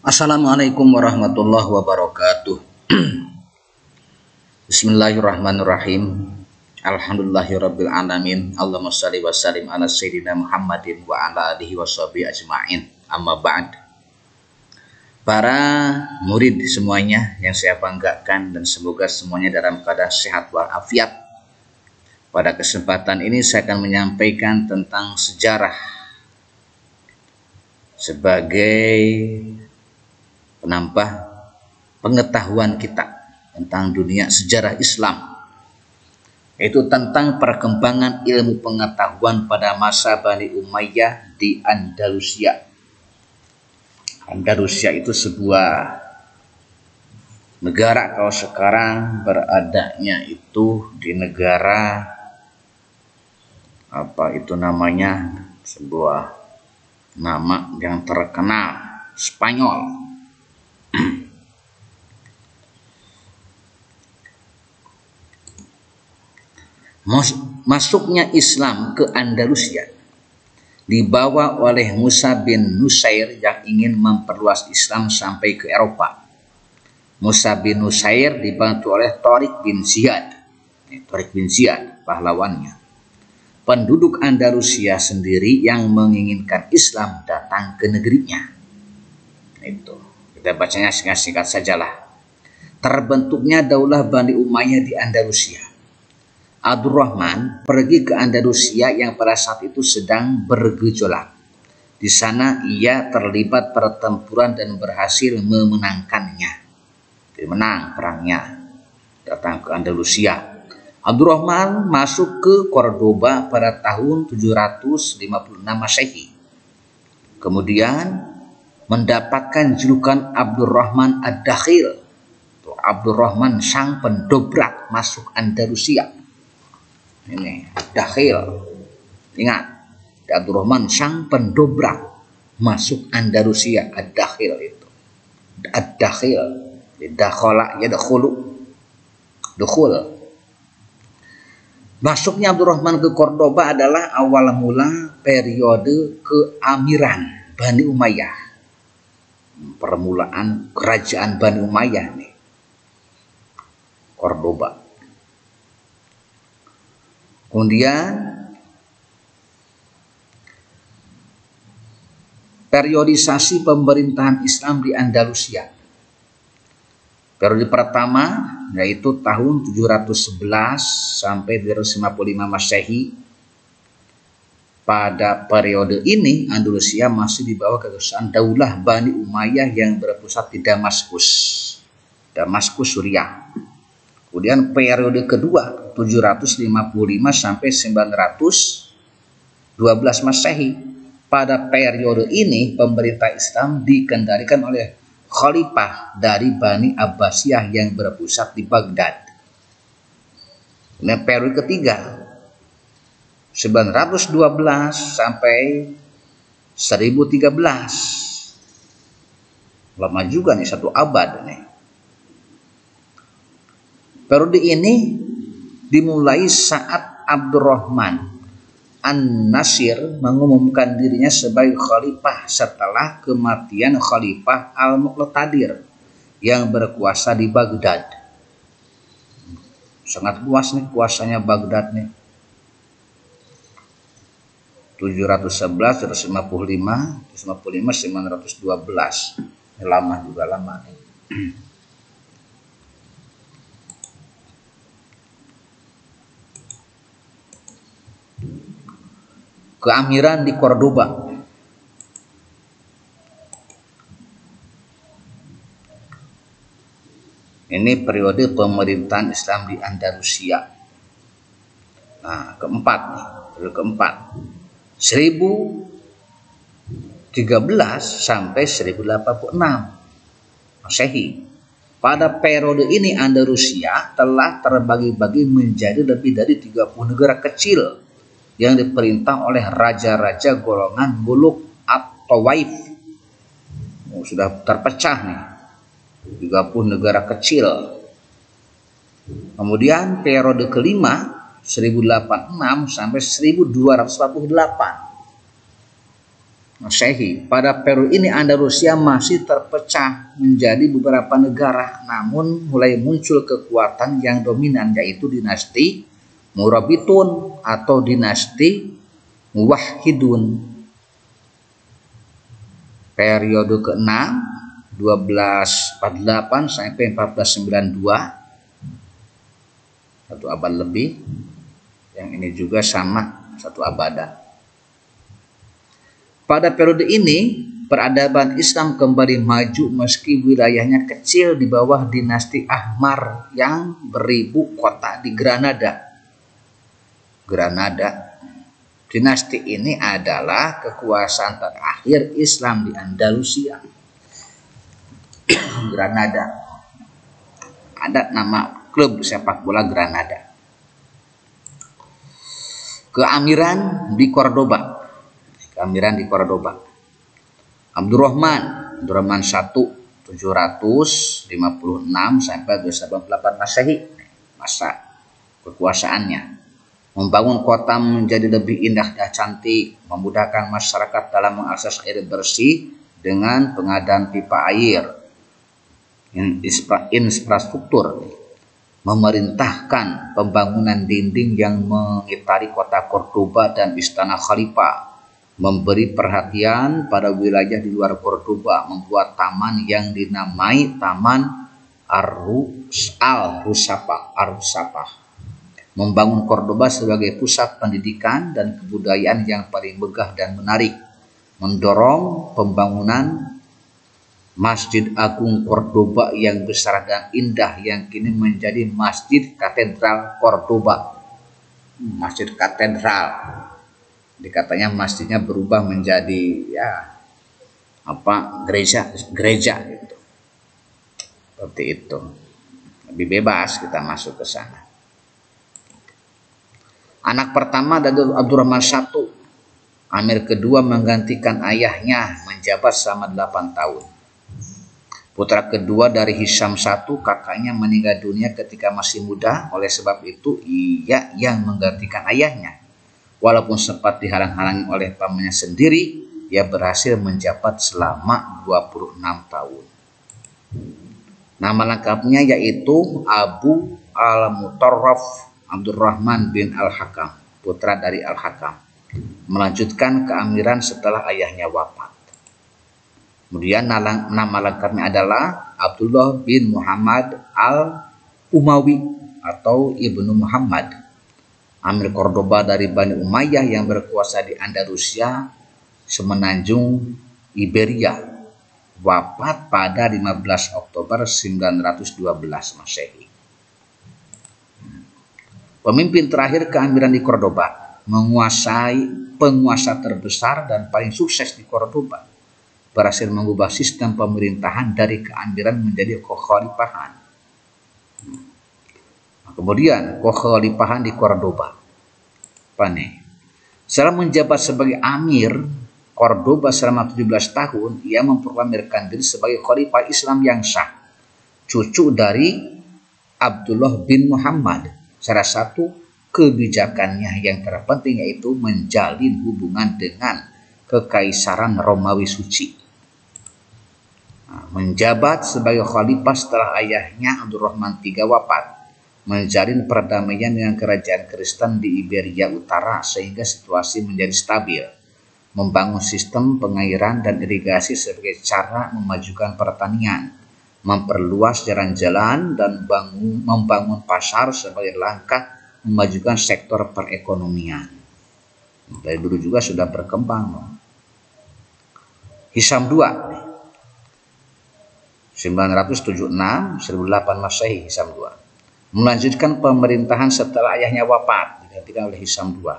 Assalamualaikum warahmatullahi wabarakatuh. Bismillahirrahmanirrahim. Alhamdulillahirabbil alamin. Allahumma shalli wa sallim ala sayyidina Muhammadin wa ala alihi washabihi ajmain. Amma ba'd. Para murid semuanya yang saya banggakan dan semoga semuanya dalam keadaan sehat walafiat. Pada kesempatan ini saya akan menyampaikan tentang sejarah sebagai penambah pengetahuan kita tentang dunia sejarah Islam, yaitu tentang perkembangan ilmu pengetahuan pada masa Bani Umayyah di Andalusia. Andalusia itu sebuah negara, kalau sekarang beradanya itu di negara sebuah nama yang terkenal, Spanyol. Masuknya Islam ke Andalusia dibawa oleh Musa bin Nusair yang ingin memperluas Islam sampai ke Eropa. Musa bin Nusair dibantu oleh Tariq bin Ziyad. Tariq bin Ziyad pahlawannya. Penduduk Andalusia sendiri yang menginginkan Islam datang ke negerinya. Itu kita bacanya singkat-singkat sajalah. Terbentuknya Daulah Bani Umayyah di Andalusia. Abdurrahman pergi ke Andalusia yang pada saat itu sedang bergejolak. Di sana ia terlibat pertempuran dan berhasil memenangkannya. Menang perangnya, datang ke Andalusia. Abdurrahman masuk ke Cordoba pada tahun 756 Masehi. Kemudian mendapatkan julukan Abdurrahman Ad-Dakhil. Abdurrahman sang pendobrak masuk Andalusia. Ini Dakhil. Ingat, Abdurrahman sang pendobrak masuk Andalusia. Ad-Dakhil itu. Ad-Dakhil. Dakhala yadkhulu. Dukhul. Masuknya Abdurrahman ke Cordoba adalah awal mula periode keamiran Bani Umayyah. Permulaan kerajaan Bani Umayyah nih, Cordoba. Kemudian periodisasi pemerintahan Islam di Andalusia. Periode pertama yaitu tahun 711 sampai 755 Masehi. Pada periode ini Andalusia masih di bawah kekuasaan Daulah Bani Umayyah yang berpusat di Damaskus, Suriah. Kemudian periode kedua 755 sampai 912 Masehi. Pada periode ini pemerintah Islam dikendalikan oleh khalifah dari Bani Abbasiyah yang berpusat di Baghdad. Kemudian periode ketiga 912 sampai 1013. Lama juga nih, 1 abad nih. Periode ini dimulai saat Abdurrahman An-Nasir mengumumkan dirinya sebagai khalifah setelah kematian Khalifah Al-Muqtadir yang berkuasa di Baghdad. Sangat luas nih kuasanya Baghdad nih. 711, 755, 912. Ini lama juga, lama nih. Keamiran di Cordoba. Ini periode pemerintahan Islam di Andalusia. Nah, keempat nih, periode keempat. 1013 sampai 1086 Masehi. Pada periode ini Andalusia telah terbagi-bagi menjadi lebih dari 30 negara kecil yang diperintah oleh raja-raja golongan Muluk at-Tawaif. Sudah terpecah nih, 30 negara kecil. Kemudian periode kelima 1086 sampai 1248. Masehi. Pada periode ini Andalusia masih terpecah menjadi beberapa negara, namun mulai muncul kekuatan yang dominan, yaitu dinasti Murabitun atau dinasti Muwahhidun. Periode ke-6 1248 sampai 1492, 1 abad lebih. Yang ini juga sama, 1 abad. Pada periode ini, peradaban Islam kembali maju meski wilayahnya kecil di bawah dinasti Ahmar yang beribu kota di Granada. Dinasti ini adalah kekuasaan terakhir Islam di Andalusia. Granada. Ada nama klub sepak bola Granada. Keamiran di Cordoba. Abdurrahman I 756 sampai 288 Masehi, masa kekuasaannya. Membangun kota menjadi lebih indah dan cantik, memudahkan masyarakat dalam mengakses air bersih dengan pengadaan pipa air, infrastruktur, memerintahkan pembangunan dinding yang mengitari kota Cordoba dan istana Khalifah, memberi perhatian pada wilayah di luar Cordoba, membuat taman yang dinamai Taman Al-Rusapah, membangun Cordoba sebagai pusat pendidikan dan kebudayaan yang paling megah dan menarik, mendorong pembangunan Masjid Agung Cordoba yang besar dan indah yang kini menjadi Masjid Katedral Cordoba. Masjid Katedral. Dikatanya masjidnya berubah menjadi gereja gitu. Seperti itu. Lebih bebas kita masuk ke sana. Anak pertama dari Abdurrahman I, Amir kedua menggantikan ayahnya menjabat selama 8 tahun. Putra kedua dari Hisham I, kakaknya meninggal dunia ketika masih muda, oleh sebab itu ia yang menggantikan ayahnya. Walaupun sempat dihalang-halangi oleh pamannya sendiri, ia berhasil menjabat selama 26 tahun. Nama lengkapnya yaitu Abu Al-Mutarraf Abdurrahman bin Al-Hakam, putra dari Al-Hakam, melanjutkan keamiran setelah ayahnya wafat. Kemudian nama lengkapnya adalah Abdullah bin Muhammad Al-Umawi atau Ibnu Muhammad, Amir Cordoba dari Bani Umayyah yang berkuasa di Andalusia semenanjung Iberia, wafat pada 15 Oktober 912 Masehi. Pemimpin terakhir keamiran di Cordoba, penguasa terbesar dan paling sukses di Cordoba, berhasil mengubah sistem pemerintahan dari keamiran menjadi kekhalifahan. Kemudian kekhalifahan di Cordoba. Setelah menjabat sebagai amir Cordoba selama 17 tahun, ia memproklamirkan diri sebagai khalifah Islam yang sah, cucu dari Abdullah bin Muhammad. Salah satu kebijakannya yang terpenting yaitu menjalin hubungan dengan Kekaisaran Romawi Suci. Menjabat sebagai khalifah setelah ayahnya Abdurrahman III wafat, menjalin perdamaian dengan kerajaan Kristen di Iberia Utara sehingga situasi menjadi stabil, membangun sistem pengairan dan irigasi sebagai cara memajukan pertanian, memperluas jalan-jalan dan membangun pasar sebagai langkah memajukan sektor perekonomian. Dari dulu juga sudah berkembang. Hisham II 976 1008 Masehi, Hisham II melanjutkan pemerintahan setelah ayahnya wafat, digantikan oleh Hisham II.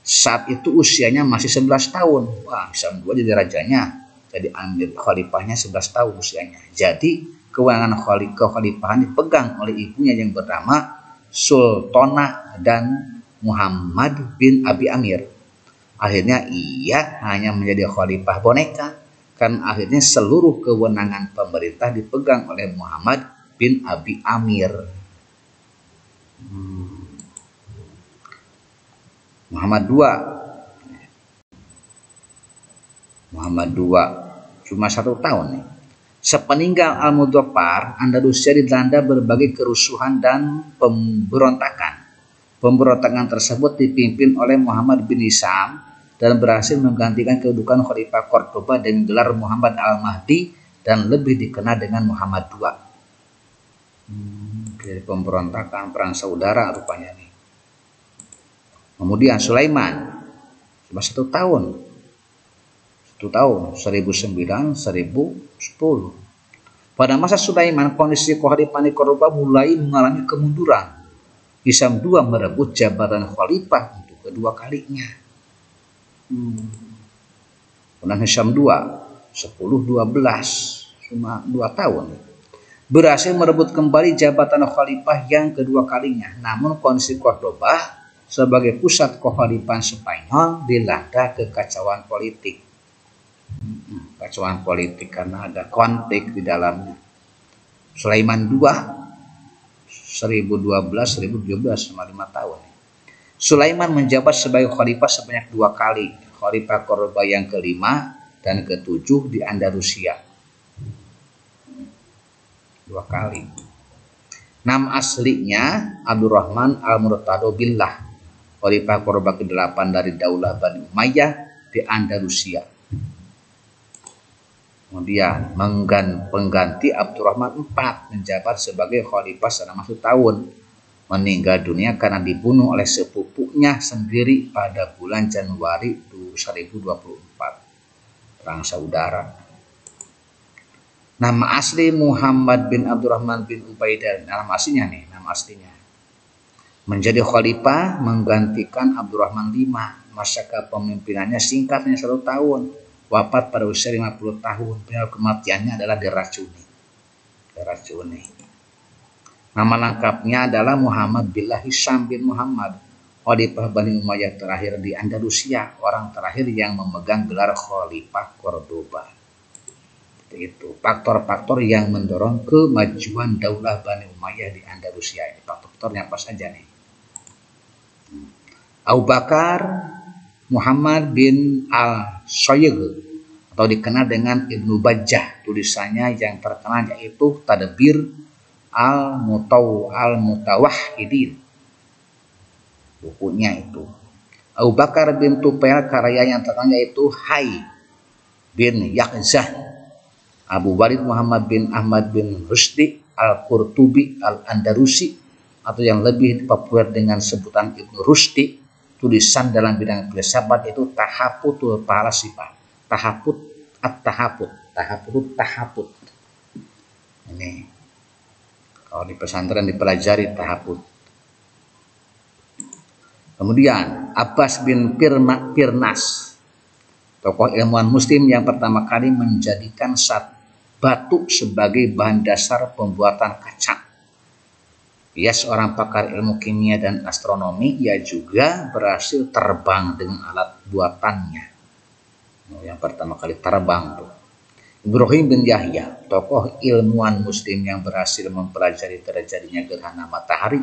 Saat itu usianya masih 11 tahun. Wah, Hisham II jadi rajanya, jadi amir khalifahnya 11 tahun usianya. Jadi kewenangan kekhalifahan dipegang oleh ibunya yang bernama Sultana dan Muhammad bin Abi Amir. Akhirnya ia hanya menjadi khalifah boneka, karena akhirnya seluruh kewenangan pemerintah dipegang oleh Muhammad bin Abi Amir. Muhammad II Muhammad II cuma 1 tahun nih. Sepeninggal Al-Mudzaffar, Andalusia dilanda berbagai kerusuhan dan pemberontakan. Pemberontakan tersebut dipimpin oleh Muhammad bin Hisham dan berhasil menggantikan kedudukan Khalifah Cordoba dengan gelar Muhammad Al-Mahdi dan lebih dikenal dengan Muhammad II. Dari pemberontakan perang saudara rupanya nih. Kemudian Sulaiman cuma 1 tahun. 1009-1010. Pada masa Sulaiman, kondisi kekhalifahan di Cordoba mulai mengalami kemunduran. Hisham II merebut jabatan khalifah untuk kedua kalinya. Kemudian Hisham II 10-12, cuma 2 tahun. Berhasil merebut kembali jabatan khalifah yang kedua kalinya. Namun kondisi Cordoba sebagai pusat kekhalifahan Spanyol dilanda kekacauan politik. Kekacauan politik karena ada konflik di dalamnya. Sulaiman II 1012-1017 sama 5 tahun. Sulaiman menjabat sebagai khalifah sebanyak 2 kali. Khalifah Cordoba yang ke-5 dan ke-7 di Andalusia. 2 kali. Nama aslinya Abdurrahman Al-Murtado Billah, Khalifah Cordoba ke-8 dari Daulah Bani Umayyah di Andalusia. Kemudian pengganti Abdurrahman IV menjabat sebagai khalifah selama 1 tahun. Meninggal dunia karena dibunuh oleh sepupunya sendiri pada bulan Januari 1024. Perang saudara. Nama asli Muhammad bin Abdurrahman bin Ubaidah. Nama aslinya nih, nama aslinya. Menjadi khalifah menggantikan Abdurrahman V. Masa kepemimpinannya singkat hanya 1 tahun. Wafat pada usia 50 tahun. Penyebab kematiannya adalah diracuni. Nama lengkapnya adalah Muhammad Billah Hisham bin Muhammad, Khalifah Bani Umayyah terakhir di Andalusia, orang terakhir yang memegang gelar Khalifah Cordoba. Itu faktor-faktor yang mendorong kemajuan Daulah Bani Umayyah di Andalusia. Ini faktor-faktornya apa saja nih? Abu Bakar Muhammad bin Al-Sayyid atau dikenal dengan Ibnu Bajjah, tulisannya yang terkenal yaitu Tadbir Al-Mutawahhidin, bukunya itu. Abu Bakar bin Tufail, karya yang terkenal yaitu Hay bin Yaqzah. Abu Walid Muhammad bin Ahmad bin Rusdi Al-Qurtubi Al-Andalusi, atau yang lebih populer dengan sebutan Ibnu Rusdi, tulisan dalam bidang filsafat itu Tahafutul Falasifah. Tahafut at-tahafut. Tahafut. Ini kalau di pesantren dipelajari tahafut. Kemudian Abbas bin Firnas, tokoh ilmuwan muslim yang pertama kali menjadikan batu sebagai bahan dasar pembuatan kaca. Ia seorang pakar ilmu kimia dan astronomi. Ia juga berhasil terbang dengan alat buatannya. Yang pertama kali terbang tuh. Ibrahim bin Yahya, tokoh ilmuwan muslim yang berhasil mempelajari terjadinya gerhana matahari.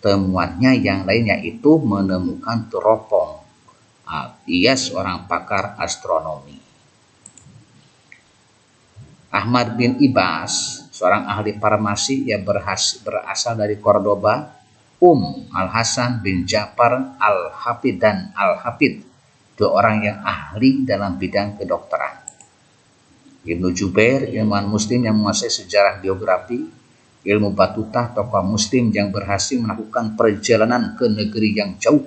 Temuannya yang lainnya itu menemukan teropong. Ia seorang pakar astronomi. Ahmad bin Ibas, seorang ahli farmasi yang berasal dari Cordoba. Al-Hasan bin Ja'far Al-Hafid dan Al-Hafid, 2 orang yang ahli dalam bidang kedokteran. Ibnu Jubair, ilmuwan muslim yang menguasai sejarah geografi. Ilmu Batutah, tokoh muslim yang berhasil melakukan perjalanan ke negeri yang jauh.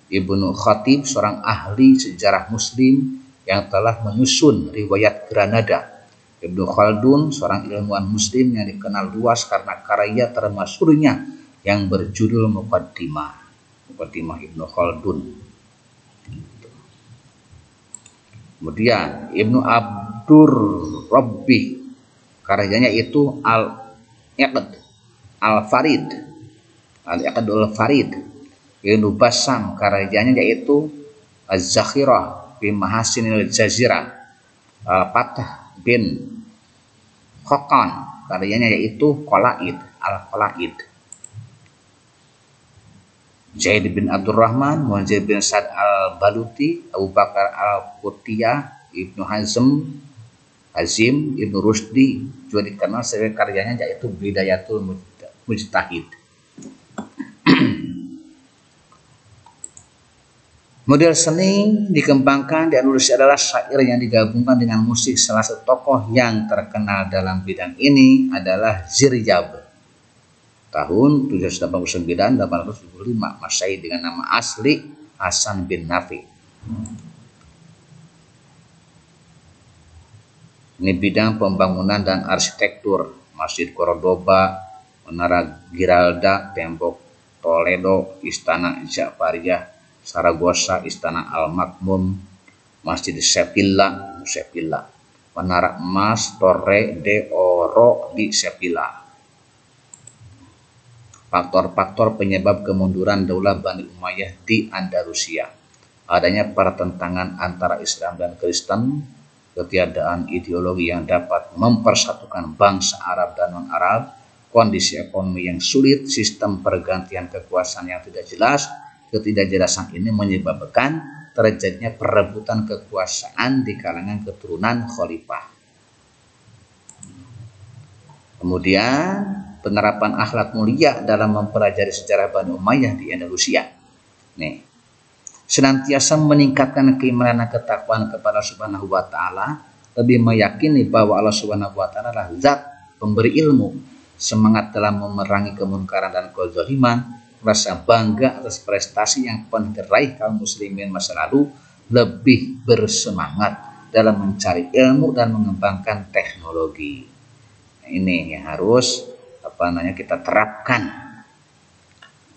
Ibnu Khatib, seorang ahli sejarah muslim yang telah menyusun riwayat Granada. Ibnu Khaldun, seorang ilmuwan muslim yang dikenal luas karena karya termasyhurnya yang berjudul Muqaddimah Ibnu Khaldun. Kemudian Ibnu Abdur Rabbi, karyanya itu Al-Iqd Al-Farid. Ibnu Bassam, karyanya yaitu Az-Zakhirah fi Mahasinil Jazirah. Al-Fatah bin Khaqan, karyanya yaitu Al-Qalaid. Zaid bin Abdurrahman, Munzir bin Sa'd al-Baluti, Abu Bakar al-Qutiyah, Ibnu Hazim, Ibnu Rusdi juga dikenal sebagai karyanya yaitu Bidayatul Mujtahid. Model seni dikembangkan di Andalusia adalah syair yang digabungkan dengan musik. Salah satu tokoh yang terkenal dalam bidang ini adalah Ziryab. Tahun 789-875 Masehi dengan nama asli Hasan bin Nafi. Ini bidang pembangunan dan arsitektur. Masjid Cordoba, Menara Giralda, Tembok Toledo, Istana Jafariyah Saragossa, Istana Al-Makmun, Masjid Sevilla, Menara Emas, Torre de Oro di Sevilla. Faktor-faktor penyebab kemunduran Daulah Bani Umayyah di Andalusia: adanya pertentangan antara Islam dan Kristen, ketiadaan ideologi yang dapat mempersatukan bangsa Arab dan non-Arab, kondisi ekonomi yang sulit, sistem pergantian kekuasaan yang tidak jelas. Ketidakjelasan ini menyebabkan terjadinya perebutan kekuasaan di kalangan keturunan khalifah. Kemudian penerapan akhlak mulia dalam mempelajari sejarah Bani Umayyah di Andalusia. Nih, senantiasa meningkatkan keimanan dan ketakwaan kepada Subhanahu wa Ta'ala, lebih meyakini bahwa Allah Subhanahu wa Ta'ala adalah zat pemberi ilmu, semangat dalam memerangi kemunkaran dan kezaliman, merasa bangga atas prestasi yang pernah diraih kaum muslimin masa lalu, lebih bersemangat dalam mencari ilmu dan mengembangkan teknologi. Nah, ini yang harus kita terapkan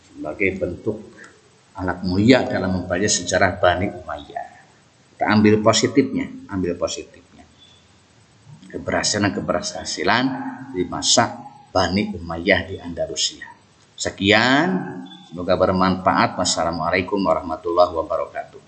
sebagai bentuk akhlak mulia dalam mempelajari sejarah Bani Umayyah. Kita ambil positifnya, keberhasilan di masa Bani Umayyah di Andalusia. Sekian, semoga bermanfaat. Wassalamualaikum warahmatullahi wabarakatuh.